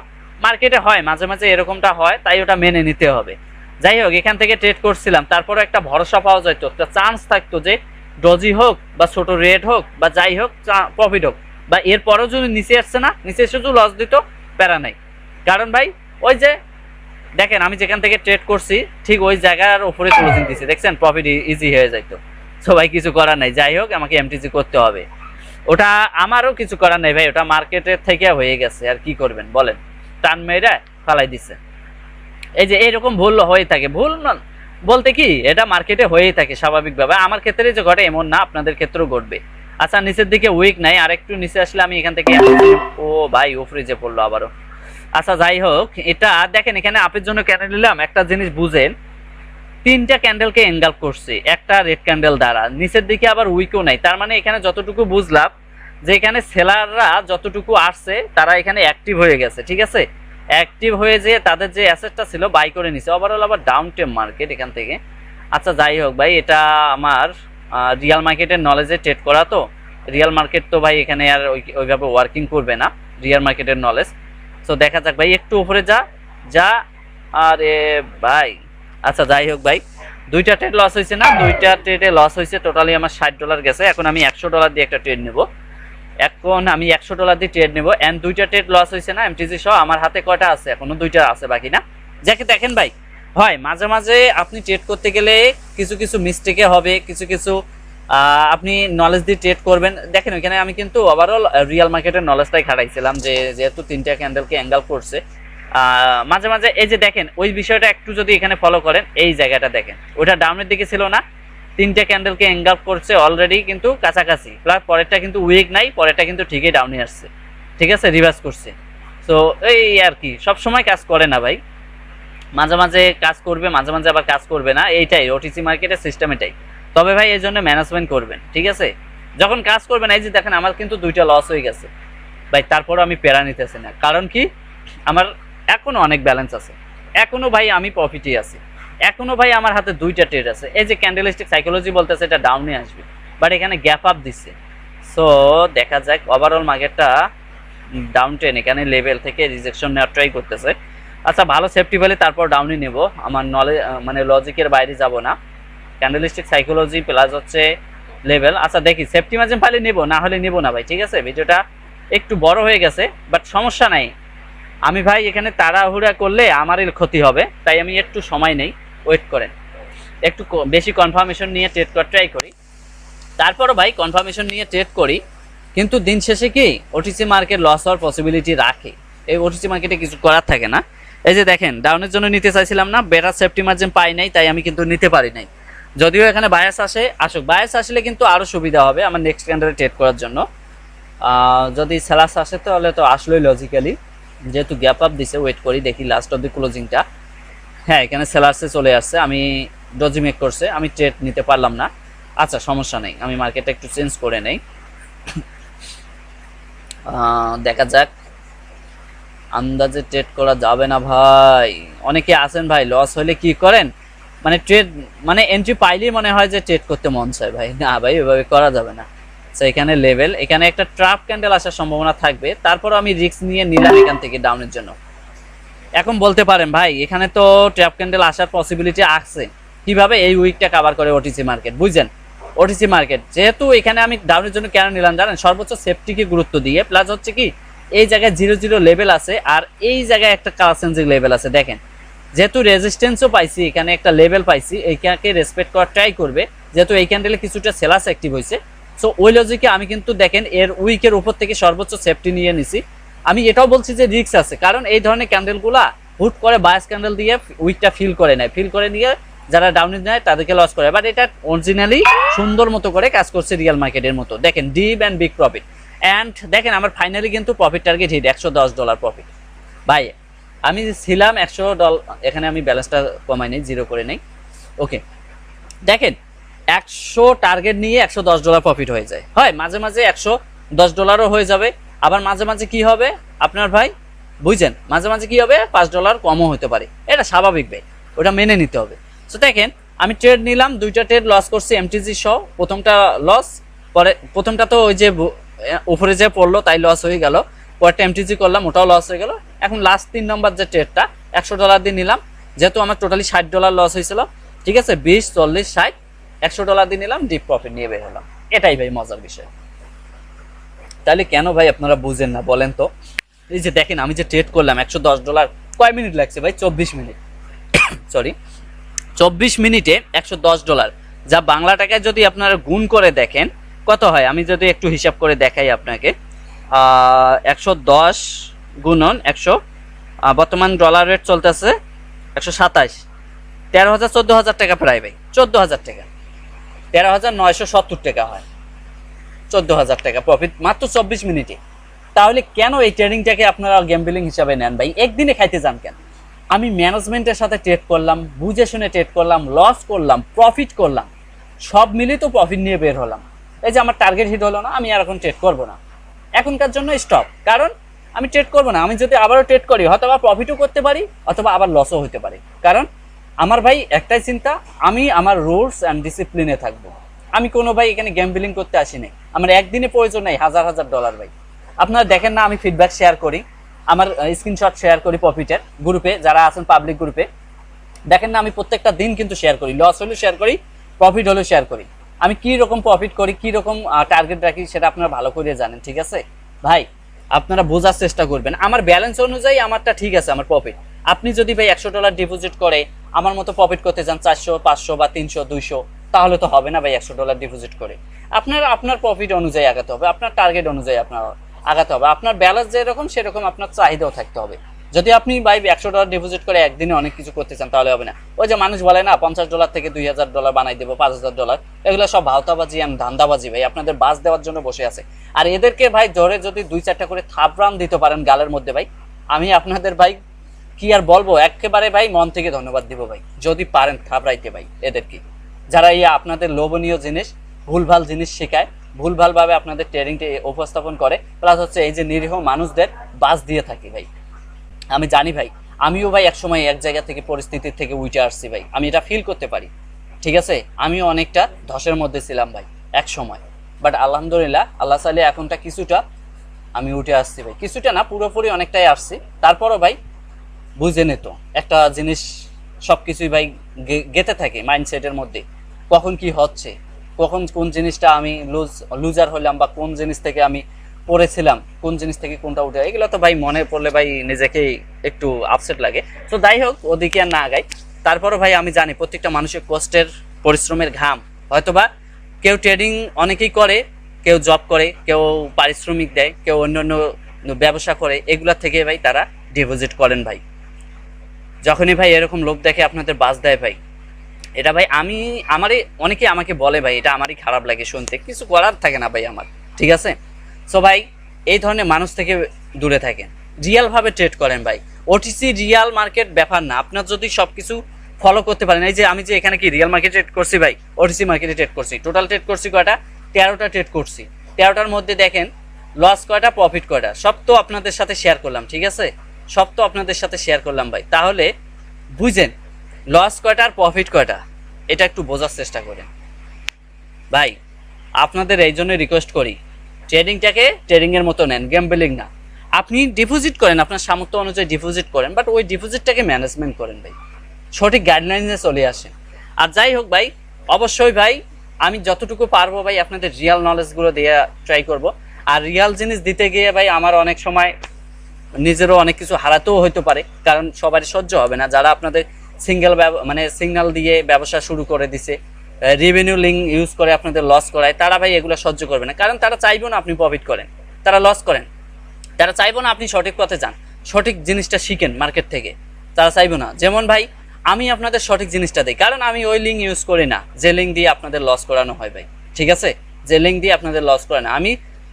মার্কেটে হয় মাঝে মাঝে এরকমটা হয়, তাই ওটা মেনে নিতে হবে। যাই হোক এখান থেকে ট্রেড করছিলাম, তারপরে একটা ভরসা পাওয়া যেত, একটা চান্স থাকতো যে ডজি হোক বা ছোট রেড হোক বা যাই হোক প্রফিট হোক, বা এরপরেও যদি নিচে আসছে না, নিচে এসে যদি লস দিত প্যারা নাই। কারণ ভাই ওই যে দেখেন আমি যেখান থেকে ট্রেড করছি ঠিক ওই জায়গার উপরে ক্লোজিং দিছি, দেখছেন প্রফিট ইজি হয়ে যাইতো। সো ভাই কিছু করার নাই, যাই হোক আমাকে এমটিজি করতে হবে, ওটা আমারও কিছু করার নাই ভাই, ওটা মার্কেটের থেকে হয়ে গেছে, আর কি করবেন বলেন, টান মেয়েরা ফালাই দিছে। এই যে এইরকম ভুল হয়ে থাকে, ভুল বলতে কি এটা মার্কেটে হয়েই থাকে স্বাভাবিকভাবে, আমার ক্ষেত্রে যে ঘটে এমন না, আপনাদের ক্ষেত্রেও ঘটবে। আচ্ছা নিচের দিকে উইক নাই, আর একটু নিচে আসলে আমি এখান থেকে, ও ভাই ও ফ্রিজে পড়লো আবারও। আচ্ছা যাই হোক এটা দেখেন এখানে আপের জন্য কেন নিলাম, একটা জিনিস বুঝেন, তিনটা ক্যান্ডেলকে এনগালফ করছে একটা রেড ক্যান্ডেল দ্বারা, নিচের দিকে আবার উইকও নাই। তার মানে এখানে যতটুকু বুঝলাম যে এখানে সেলাররা যতটুকু আসছে তারা এখানে অ্যাক্টিভ হয়ে গেছে, ঠিক আছে, অ্যাক্টিভ হয়ে যে তাদের যে অ্যাসেটটা ছিল বাই করে নিছে। ওভারঅল আবার ডাউন টেম মার্কেট এখান থেকে। আচ্ছা যাই হোক ভাই, এটা আমার রিয়াল মার্কেটের নলেজে ট্রেড করা, তো রিয়াল মার্কেট তো ভাই এখানে আর ওইভাবে ওয়ার্কিং করবে না, রিয়াল মার্কেটের নলেজ। সো দেখা যাক ভাই, একটু উপরে যা যা আরে ভাই। আচ্ছা যাই হোক ভাই, দুইটা ট্রেড লস হয়েছে না, দুইটা ট্রেডে লস হয়েছে, টোটালি আমার $60 গেছে। এখন আমি $100 দিয়ে একটা ট্রেড নেব, এখন আমি $100 দিয়ে ট্রেড নেব। এন্ড দুইটা ট্রেড লস হয়েছে না এমটিজি সহ, আমার হাতে কয়টা আছে, এখনো দুইটা আছে বাকি না। যাকে দেখেন ভাই, হয় মাঝে মাঝে আপনি ট্রেড করতে গেলে কিছু কিছু মিস্টেকে হবে, কিছু কিছু আপনি নলেজ দিয়ে ট্রেড করবেন। দেখেন ওইখানে আমি কিন্তু ওভারঅল রিয়াল মার্কেটের নলেজটাই খাটাইছিলাম, যে যেহেতু তিনটা ক্যান্ডেলকে অ্যাঙ্গেল করছে মাঝে মাঝে। এই যে দেখেন ওই বিষয়টা একটু যদি এখানে ফলো করেন, এই জায়গাটা দেখেন, ওটা ডাউনের দিকে ছিল না, তিনটা ক্যান্ডেলকে অ্যাঙ্গেল করছে অলরেডি কিন্তু কাছাকাছি, প্লাস পরেরটা কিন্তু উইক নাই, পরেরটা কিন্তু ঠিকই ডাউনে আসছে, ঠিক আছে, রিভার্স করছে। তো এই আর কি, সব সময় কাজ করে না ভাই, মাঝে মাঝে কাজ করবে, মাঝে মাঝে আবার কাজ করবে না, এইটাই ওটিসি মার্কেটের সিস্টেম এটাই। তবে ভাই এই জন্য ম্যানেজমেন্ট করবেন, ঠিক আছে, যখন কাজ করবেন। এই যে দেখেন আমার কিন্তু দুইটা লস হয়ে গেছে ভাই, তারপরও আমি প্যারা নিতেছি না, কারণ কি আমার এখনো অনেক ব্যালেন্স আছে, এখনো ভাই আমি প্রফিটই আছি, এখনো ভাই আমার হাতে দুইটা ট্রেড আছে। এই যে ক্যান্ডেলিস্টিক সাইকোলজি বলতেছে এটা ডাউনে আসবে, বাট এখানে গ্যাপ আপ দিচ্ছে। সো দেখা যাক, ওভারঅল মার্কেটটা ডাউন ট্রেন, এখানে লেভেল থেকে রিজেকশন নেওয়ার ট্রাই করতেছে। আচ্ছা ভালো সেফটি পেলে তারপর ডাউনে নেব, আমার নলেজ মানে লজিকের বাইরে যাব না। ক্যান্ডেলিস্টিক সাইকোলজি প্লাস হচ্ছে লেভেল। আচ্ছা দেখি সেফটি মার্জিন পাইলে নেব, না হলে নেব না ভাই, ঠিক আছে। ভিডিওটা একটু বড় হয়ে গেছে, বাট সমস্যা নাই, আমি ভাই এখানে তাড়াহুড়া করলে আমারই ক্ষতি হবে, তাই আমি একটু সময় নেই, ওয়েট করেন, একটু বেশি কনফার্মেশন নিয়ে ট্রেড করার ট্রাই করি। তারপরও ভাই কনফার্মেশন নিয়ে ট্রেড করি, কিন্তু দিন শেষে কি ওটিসি মার্কেট লস হওয়ার পসিবিলিটি রাখে, এই ওটিসি মার্কেটে কিছু করার থাকে না। এই যে দেখেন ডাউনের জন্য নিতে চাইছিলাম না, বেটার সেফটি মার্জিন পাই নাই, তাই আমি কিন্তু নিতে পারি নাই। যদিও এখানে বায়াস আসে, আসুক, বায়াস আসলে কিন্তু আরও সুবিধা হবে আমার নেক্সট ক্যান্ডেলে ট্রেড করার জন্য। যদি সেলার্স আসে তাহলে তো আসলেই লজিক্যালি, যেহেতু গ্যাপ আপ দিছে, ওয়েট করি দেখি লাস্ট অব দি ক্লোজিংটা। হ্যাঁ এখানে সেলার্সে চলে আসছে, আমি ডজি মেক করছে, আমি ট্রেড নিতে পারলাম না। আচ্ছা সমস্যা নেই, আমি মার্কেটটা একটু চেঞ্জ করে নেই, দেখা যাক। আন্দাজে ট্রেড করা যাবে না ভাই, অনেকে আছেন ভাই লস হলে কি করেন, মানে ট্রেড মানে এন্ট্রি পাইলেই মনে হয় যে ট্রেড করতে মন চায় ভাই, না ভাই এভাবে করা যাবে না। তো এখানে লেভেল, এখানে একটা ট্রাপ ক্যান্ডেল আসার সম্ভাবনা থাকবে, তারপর আমি রিস্ক নিয়ে নিলাম এখান থেকে ডাউনের জন্য। এখন বলতে পারেন ভাই এখানে তো ট্রাপ ক্যান্ডেল আসার পসিবিলিটি আছে, কিভাবে এই উইকটা কভার করে ওটিসি মার্কেট, বুঝছেন। ওটিসি মার্কেট যেহেতু এখানে আমি ডাউনের জন্য কেন নিলাম জানেন, সর্বোচ্চ সেফটিকে গুরুত্ব দিয়ে, প্লাস হচ্ছে কি এই জায়গায় 0-0 লেভেল আছে, আর এই জায়গায় একটা কালার চেঞ্জিং লেভেল আছে। দেখেন যেহেতু রেজিস্ট্যান্সও পাইছি, এখানে একটা লেভেল পাইছি, এইখানে রেসপেক্ট করার ট্রাই করবে, যেহেতু এই ক্যান্ডেলে কিছুটা সেলার্স অ্যাক্টিভ হয়েছে। সো ওই লজিকে আমি কিন্তু দেখেন এর উইকের উপর থেকে সর্বোচ্চ সেফটি নিয়ে নিছি। আমি এটাও বলছি যে রিস্ক আছে, কারণ এই ধরনের ক্যান্ডেলগুলা হুট করে বায়াস ক্যান্ডেল দিয়ে উইকটা ফিল করে নেয়, ফিল করে নিয়ে যারা ডাউনে যায় তাদেরকে লস করে, বাট এটা অরিজিনালি সুন্দর মতো করে কাজ করছে রিয়াল মার্কেটের মতো। দেখেন deep and big profit, and দেখেন আমার ফাইনালি কিন্তু প্রফিট টার্গেট হিট $110 প্রফিট ভাই। আমি ছিলাম $100, এখানে আমি ব্যালেন্সটা কমাই নেই, জিরো করে নেই, ওকে। দেখেন 100 টার্গেট নিয়ে $110 প্রফিট হয়ে যায়, হয় মাঝে মাঝে $110ও হয়ে যাবে, আবার মাঝে মাঝে কি হবে আপনার ভাই বুঝছেন, মাঝে মাঝে কি হবে $5 কমও হতে পারে, এটা স্বাভাবিক ভাই, ওটা মেনে নিতে হবে। তো দেখেন আমি ট্রেড নিলাম, দুইটা ট্রেড লস করছি এমটিজি সহ, প্রথমটা লস, পরে প্রথমটা তো ওই যে উপরে যে পড়লো তাই লস হয়ে গেল, পরেরটা এমটিজি করলাম ওটাও লস হয়ে গেল। এখন লাস্ট 3 নম্বর যে ট্রেডটা $100 দিয়ে নিলাম, যেহেতু আমার টোটালি $60 লস হয়েছিল, ঠিক আছে, 20, 40, 60, $100 দিয়ে নিলাম, ডিপ প্রফিট নিয়ে বের হলাম। এটাই ভাই মজার বিষয়। তাহলে কেন ভাই আপনারা বুঝেন না বলেন তো। এই যে দেখেন আমি যে ট্রেড করলাম $110, কয় মিনিট লাগছে ভাই, 24 মিনিট, সরি 24 মিনিটে $110, যা বাংলা টাকায় যদি আপনারা গুণ করে দেখেন কত হয়, আমি যদি একটু হিসাব করে দেখাই আপনাকে। 110 গুণন 100, বর্তমান ডলার রেট চলতেছে 127, 13,000 14,000 টাকা প্রায় ভাই, 14,000 টাকা, 13,970 টাকা হয়, 14,000 টাকা প্রফিট মাত্র 24 মিনিটে। তাহলে কেন এই ট্রেডিংটাকে আপনারা গেমবিলিং হিসাবে নেন ভাই, একদিনে খাইতে যান কেন, আমি ম্যানেজমেন্টের সাথে ট্রেড করলাম, বুঝে শুনে ট্রেড করলাম, লস করলাম, প্রফিট করলাম, সব মিলে তো প্রফিট নিয়ে বের হলাম। এই যে আমার টার্গেট হিট হলো না, আমি আর এখন ট্রেড করবো না, এখনকার জন্য স্টপ। কারণ আমি ট্রেড করবো না। আমি যদি আবারও ট্রেড করি হয়তো বা প্রফিটও করতে পারি অথবা আবার লসও হতে পারে। কারণ আমার ভাই একটাই চিন্তা, আমি আমার রুলস অ্যান্ড ডিসিপ্লিনে থাকবো। আমি কোনো ভাই এখানে গ্যাম্বলিং করতে আসিনি। আমার একদিনে প্রয়োজন নেই হাজার হাজার ডলার ভাই। আপনারা দেখেন না, আমি ফিডব্যাক শেয়ার করি, আমার স্ক্রিনশট শেয়ার করি প্রফিটের গ্রুপে, যারা আছেন পাবলিক গ্রুপে দেখেন না, আমি প্রত্যেকটা দিন কিন্তু শেয়ার করি, লস হলেও শেয়ার করি, প্রফিট হলেও শেয়ার করি। আমি কি রকম প্রফিট করি, কি রকম টার্গেট রাখি সেটা আপনারা ভালো করে জানেন, ঠিক আছে ভাই? আপনারা বোঝার চেষ্টা করবেন। আমার ব্যালেন্স অনুযায়ী আমারটা ঠিক আছে, আমার প্রফিট। আপনি যদি ভাই $100 ডিপোজিট করে আমার মতো প্রফিট করতে চান 400, 500 বা 300, 200, তাহলে তো হবে না ভাই। $100 ডিপোজিট করে আপনার প্রফিট অনুযায়ী আগাতে হবে, আপনার টার্গেট অনুযায়ী আপনার আগাতে হবে। আপনার ব্যালেন্স যেরকম সেরকম আপনার চাহিদাও থাকতে হবে। যদি আপনি ভাই $100 ডিপোজিট করে একদিনে অনেক কিছু করতে চান তাহলে হবে না। ওই যে মানুষ বলে না $50 থেকে $2000 বানাই দেবো, $5000, এগুলো সব ভাওতাবাজি আর ধান্দাবাজি ভাই। আপনাদের বাস দেওয়ার জন্য বসে আছে। আর এদেরকে ভাই ধরে যদি 2-4টা করে থাপড়ান দিতে পারেন গালের মধ্যে ভাই, আমি আপনাদের ভাই কি আর বলবো, একেবারে ভাই মন থেকে ধন্যবাদ দিব ভাই, যদি পারেন থাপড়াইতে ভাই এদেরকে, যারা এই আপনাদের লোভনীয় জিনিস, ভুলভাল জিনিস শেখায়, ভুলভালভাবে আপনাদের ট্রেডিংটা উপস্থাপন করে, প্লাস হচ্ছে এই যে নিরীহ মানুষদের বাস দিয়ে থাকে ভাই। আমি জানি ভাই, আমিও ভাই একসময় এক জায়গা থেকে পরিস্থিতির থেকে উঠে আসছি ভাই, আমি এটা ফিল করতে পারি, ঠিক আছে? আমিও অনেকটা ধসের মধ্যে ছিলাম ভাই এক সময়, বাট আলহামদুলিল্লাহ আল্লাহ চাইলে এখনটা কিছুটা আমি উঠে আসছি ভাই, কিছুটা না পুরোপুরি অনেকটাই আসছি। তারপরও ভাই বুঝে নিত একটা জিনিস, সব কিছুই ভাই গেতে থাকে মাইন্ডসেটের মধ্যে, কখন কি হচ্ছে, কখন কোন জিনিসটা আমি লুজার হলাম, বা কোন জিনিস থেকে আমি পড়েছিলাম, কোন জিনিস থেকে কোনটা উঠে, এগুলো তো ভাই মনে পড়লে ভাই নিজেকেই একটু আপসেট লাগে। তো যাই হোক, ওদিকে আর না আগাই। তারপরও ভাই আমি জানি প্রত্যেকটা মানুষের কষ্টের পরিশ্রমের ঘাম, হয়তোবা কেউ ট্রেডিং অনেকেই করে, কেউ জব করে, কেউ পারিশ্রমিক দেয়, কেউ অন্য অন্য ব্যবসা করে, এগুলা থেকে ভাই তারা ডিপোজিট করেন ভাই। যখনই ভাই এরকম লোক দেখে আপনাদের বাস দেয় ভাই, এটা ভাই আমারই অনেকে আমাকে বলে ভাই, এটা আমারই খারাপ লাগে শুনতে, কিছু করার থাকে না ভাই আমার, ঠিক আছে? সো ভাই এই ধরনের মানুষ থেকে দূরে থাকেন, রিয়ালভাবে ট্রেড করেন ভাই। ওটিসি রিয়াল মার্কেট ব্যাপার না, আপনার যদি সব কিছু ফলো করতে পারেন। এই যে আমি যে এখানে কি রিয়াল মার্কেট ট্রেড করছি ভাই, ওটিসি মার্কেটে ট্রেড করছি, টোটাল ট্রেড করছি কয়টা, 13টা ট্রেড করছি। 13টার মধ্যে দেখেন লস কয়টা, প্রফিট কয়টা, সব তো আপনাদের সাথে শেয়ার করলাম, ঠিক আছে? সব তো আপনাদের সাথে শেয়ার করলাম ভাই। তাহলে বুঝেন লস কয়টা আর প্রফিট কয়টা, এটা একটু বোঝার চেষ্টা করেন ভাই। আপনাদের এই জন্য রিকোয়েস্ট করি, ট্রেডিংটাকে ট্রেডিংয়ের মতো নেন, গ্যাম্বলিং না। আপনি ডিপোজিট করেন, আপনার সামর্থ্য অনুযায়ী ডিপোজিট করেন, বাট ওই ডিপোজিটটাকে ম্যানেজমেন্ট করেন ভাই, সঠিক গাইডলাইনে চলে আসেন। আর যাই হোক ভাই, অবশ্যই ভাই আমি যতটুকু পারবো ভাই আপনাদের রিয়াল নলেজগুলো দিয়ে ট্রাই করব। আর রিয়াল জিনিস দিতে গিয়ে ভাই আমার অনেক সময় নিজেরও অনেক কিছু হারাতেও হইতে পারে, কারণ সবারই সহ্য হবে না। যারা আপনাদের সিগন্যাল দিয়ে ব্যবসা শুরু করে দিছে, রেভিনিউ লিঙ্ক ইউজ করে আপনাদের লস করায়, তারা ভাই এগুলো সহ্য করবে না। কারণ তারা চাইবো না আপনি প্রফিট করেন, তারা লস করেন, তারা চাইবো না আপনি সঠিক পথে যান, সঠিক জিনিসটা শিখেন মার্কেট থেকে, তারা চাইবো না। যেমন ভাই আমি আপনাদের সঠিক জিনিসটা দিই, কারণ আমি ওই লিঙ্ক ইউজ করি না যে লিঙ্ক দিয়ে আপনাদের লস করানো হয় ভাই, ঠিক আছে? যে লিঙ্ক দিয়ে আপনাদের লস করে না, আমি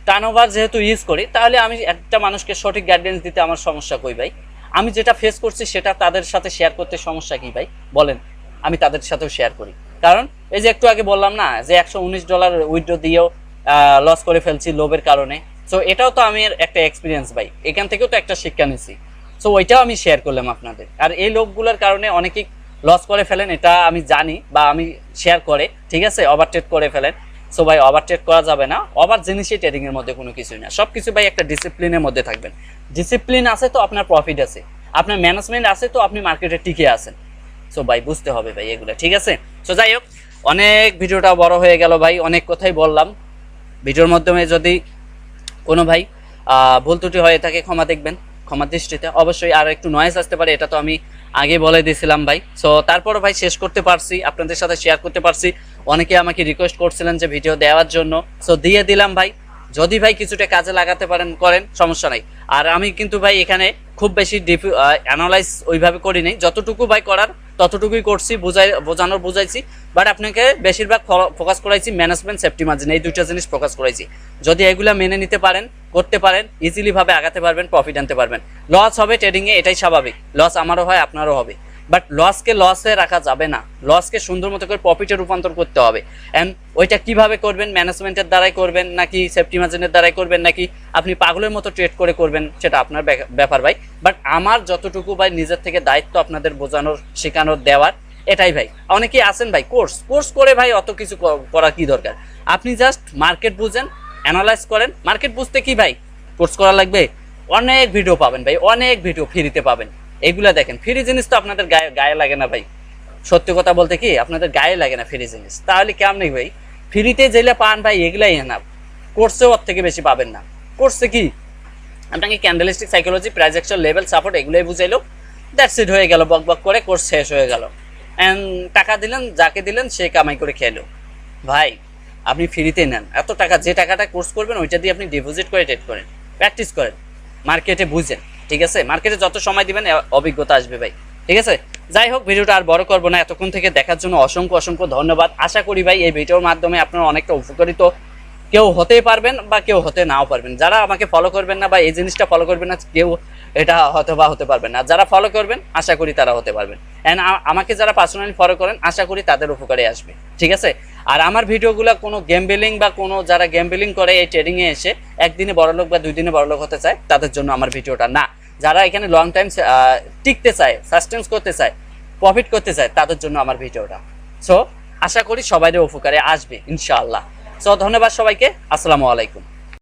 টার্নওভার যেহেতু ইউজ করি, তাহলে আমি একটা মানুষকে সঠিক গাইডেন্স দিতে আমার সমস্যা কই ভাই? আমি যেটা ফেস করছি সেটা তাদের সাথে শেয়ার করতে সমস্যা কি ভাই বলেন? আমি তাদের সাথেও শেয়ার করি, কারণ এই যে একটু আগে বললাম না যে $119 উইথড্র দিয়েও লস করে ফেলছি লোভের কারণে। সো এটাও তো আমি একটা এক্সপিরিয়েন্স ভাই, এখান থেকেও তো একটা শিক্ষা নিছি। সো ওইটাও আমি শেয়ার করলাম আপনাদের। আর এই লোকগুলোর কারণে অনেকেই লস করে ফেলেন, এটা আমি জানি, বা আমি শেয়ার করে, ঠিক আছে? ওভার ট্রেড করে ফেলেন। সো ভাই ওভার ট্রেড করা যাবে না, ওভার জিনিসই ট্রেডিংয়ের মধ্যে কোনো কিছুই না। সব কিছু ভাই একটা ডিসিপ্লিনের মধ্যে থাকবেন। ডিসিপ্লিন আছে তো আপনার প্রফিট আছে, আপনার ম্যানেজমেন্ট আছে তো আপনি মার্কেটে টিকে আছেন। সো ভাই বুঝতে হবে ভাই এগুলো, ঠিক আছে? সো যাই হোক, অনেক ভিডিওটা বড় হয়ে গেল ভাই, অনেক কথাই বললাম। ভিডিওর মাধ্যমে যদি কোনো ভাই ভুল ত্রুটি হয়ে থাকে ক্ষমা দেখবেন, ক্ষমা দৃষ্টিতে। অবশ্যই আর একটু নয়েজ আসতে পারে, এটা তো আমি আগে বলে দিয়েছিলাম ভাই। সো তারপরও ভাই শেষ করতে পারছি, আপনাদের সাথে শেয়ার করতে পারছি। অনেকে আমাকে রিকোয়েস্ট করছিলেন যে ভিডিও দেওয়ার জন্য, সো দিয়ে দিলাম ভাই। যদি ভাই কিছুটা কাজে লাগাতে পারেন করেন, সমস্যা নাই। আর আমি কিন্তু ভাই এখানে খুব বেশি অ্যানালাইজ ওইভাবে করি নাই, যতটুকু ভাই করার ততটুকুই করছি, বুঝাইছি। বাট আপনাকে বেশিরভাগ ফোকাস করাইছি ম্যানেজমেন্ট, সেফটি মার্জিন, এই দুইটা জিনিস ফোকাস করাইছি। যদি এগুলা মেনে নিতে পারেন, করতে পারেন, ইজিলি ভাবে আগাতে পারবেন, প্রফিট আনতে পারবেন। লস হবে ট্রেডিংয়ে, এটাই স্বাভাবিক, লস আমারও হয় আপনারও হবে, বাট লসকে লসে রাখা যাবে না, লসকে সুন্দর মতো করে প্রফিটে রূপান্তর করতে হবে। অ্যান্ড ওইটা কিভাবে করবেন, ম্যানেজমেন্টের দ্বারাই করবেন নাকি সেফটি মার্জিনের দ্বারাই করবেন নাকি আপনি পাগলের মতো ট্রেড করে করবেন, সেটা আপনার ব্যাপার ভাই। বাট আমার যতটুকু ভাই নিজের থেকে দায়িত্ব আপনাদের বোঝানোর, শেখানোর, দেওয়ার, এটাই ভাই। অনেকেই আছেন ভাই কোর্স করে ভাই অত কিছু করা কি দরকার, আপনি জাস্ট মার্কেট বুঝেন, অ্যানালাইজ করেন। মার্কেট বুঝতে কি ভাই কোর্স করা লাগবে? অনেক ভিডিও পাবেন ভাই, অনেক ভিডিও ফ্রিতে পাবেন, এগুলা দেখেন। ফ্রি জিনিস তো আপনাদের গায়ে লাগে না ভাই, সত্যি কথা বলতে কি আপনাদের গায়ে লাগে না ফ্রি জিনিস, তাহলে কেমন নেই ভাই? ফ্রিতে যেগুলা পান ভাই এগুলাই না, কোর্সেও ওর থেকে বেশি পাবেন না। কোর্সে কি আপনাকে candlestick psychology, price action, level, support এগুলোই বুঝাইলো, দ্যাটস ইট, হয়ে গেল, বক করে কোর্স শেষ হয়ে গেল। অ্যান্ড টাকা দিলেন, যাকে দিলেন সে কামাই করে খেলো। ভাই আপনি ফ্রিতে নেন, এত টাকা, যে টাকাটা কোর্স করবেন ওইটা দিয়ে আপনি ডিপোজিট করে ট্রেড করেন, প্র্যাকটিস করেন, মার্কেটে বুঝেন, ঠিক আছে? মার্কেটে যত সময় দিবেন অভিজ্ঞতা আসবে ভাই, ঠিক আছে? যাই হোক, ভিডিওটা আর বড় করবো না, এতক্ষণ থেকে দেখার জন্য অসংখ্য ধন্যবাদ। আশা করি ভাই এই ভিডিওর মাধ্যমে আপনারা অনেকটা উপকারিত কেউ হতে পারবেন বা কেউ হতে নাও পারবেন। যারা আমাকে ফলো করবেন না বা এই জিনিসটা ফলো করবেন না, কেউ এটা হতে পারবেন না। যারা ফলো করবেন আশা করি তারা হতে পারবেন। অ্যান্ড আমাকে যারা পার্সোনালি ফলো করেন আশা করি তাদের উপকারে আসবে, ঠিক আছে? আর আমার ভিডিওগুলো কোনো গেম বিলিং বা কোনো যারা গেম বিলিং করে এই ট্রেডিংয়ে এসে একদিনে বড়লোক বা 2 দিনে বড়লোক হতে চায় তাদের জন্য আমার ভিডিওটা না। যারা এখানে লং টাইম টিকতে চায়, সাস্টেন্স করতে চায়, প্রফিট করতে চায় তাদের জন্য আমার ভিডিওটা। সো আশা করি সবাইদের উপকারে আসবে ইনশাআল্লাহ। সো ধন্যবাদ সবাইকে, আসসালামু আলাইকুম।